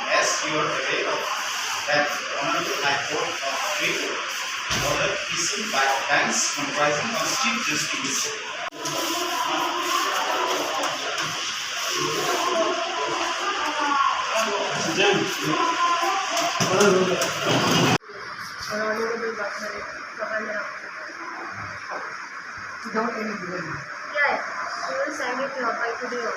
As you are aware of that Honorable High Court of Tripura order issued by banks comprising of Chief Justice Yes, we will sign it by today.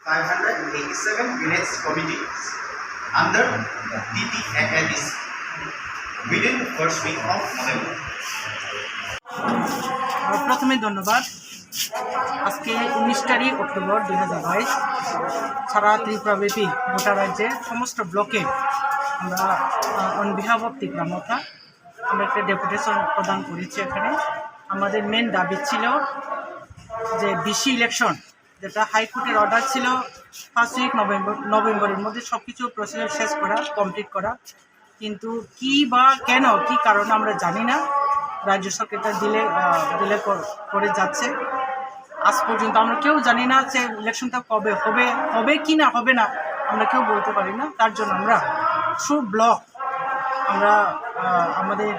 (587) units committees under DTAADC within the first week of November. প্রথমে ধন্যবাদ। আজকে 19 October 2022 সারা ত্রিপুরাব্যাপী গোটা রাজ্যের সমস্ত ব্লকে আমরা on behalf of Tripura মথা আমরা একটা ডেপুটেশন প্রদান করেছি। এখানে আমাদের মেন দাবি ছিল যে বিসি ইলেকশন, যেটা হাইকোর্টের অর্ডার ছিল ফার্স্ট উইক নভেম্বরের মধ্যে সব কিছু প্রসিডিউর শেষ করা, কমপ্লিট করা, কিন্তু কি বা কেন কি কারণে আমরা জানি না। রাজ্য সরকারটা ডিলে করে যাচ্ছে। আজ পর্যন্ত আমরা কেউ জানি না যে ইলেকশনটা কবে হবে কি না হবে না, আমরা কেউ বলতে পারি না। তার জন্য আমরা ব্লক আমরা আমাদের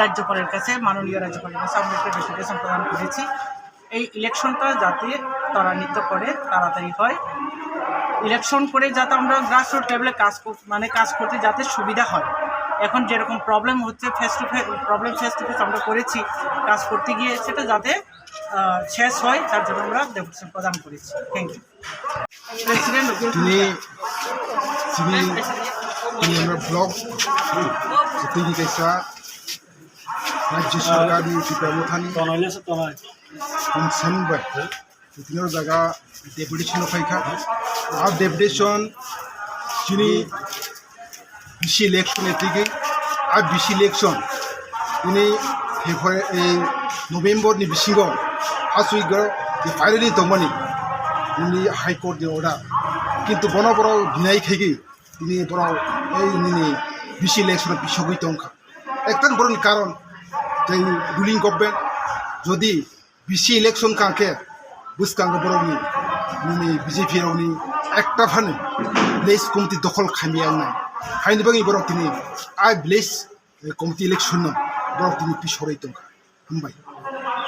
রাজ্যপালের কাছে, মাননীয় রাজ্যপালের কাছে আমরা একটা ডেপুটেশন প্রদান করেছি। এই ইলেকশনটা যাতে ত্বরান্বিত করে, তাড়াতাড়ি হয়, ইলেকশন করে যাতে আমরা গ্রাসরুট লেভেলে কাজ করতে যাতে সুবিধা হয়। এখন যেরকম প্রবলেম হচ্ছে ফেস টু ফেস আমরা করেছি কাজ করতে গিয়ে, সেটা যাতে শেষ হয় তার জন্য আমরা ডেপুটেশন প্রদান করেছি। Thank you. আমরা ব্লক তিনি কাইসা রাজ্য সরকারি ত্রিপুরামথানি কনসার্নবাय তিনির জায়গা ডেপুটেশন ফাইখা আর ডেপুটেশন যিনি বিসি ইলেকশন এটিকে আর বিসি ইলেকশন তিনি এই নভেম্বরনি বিসিঙ্গ ফার্স্ট উইক ফাইনালি দমনি তিনি হাইকোর্ট অর্ডার কিন্তু বড় বিনাই খাইগি তিনি বড় এই বিসি ইলেকশন পিছগই দংখা একটান বড় কারণ যে রুলিং গভর্নমেন্ট যদি বিসি ইলেকশন কাঁকে বুঝকাঙ্গ বড়নি বিজেপি রাवनि একটা ফানে প্লেস কমিটি দখল খামিয়াং নাই ফাইনি বাঙি বড় তিনি আই প্লেস কমিটি ইলেকশন বড় তিনি পিছরাই দংখা হামবাय।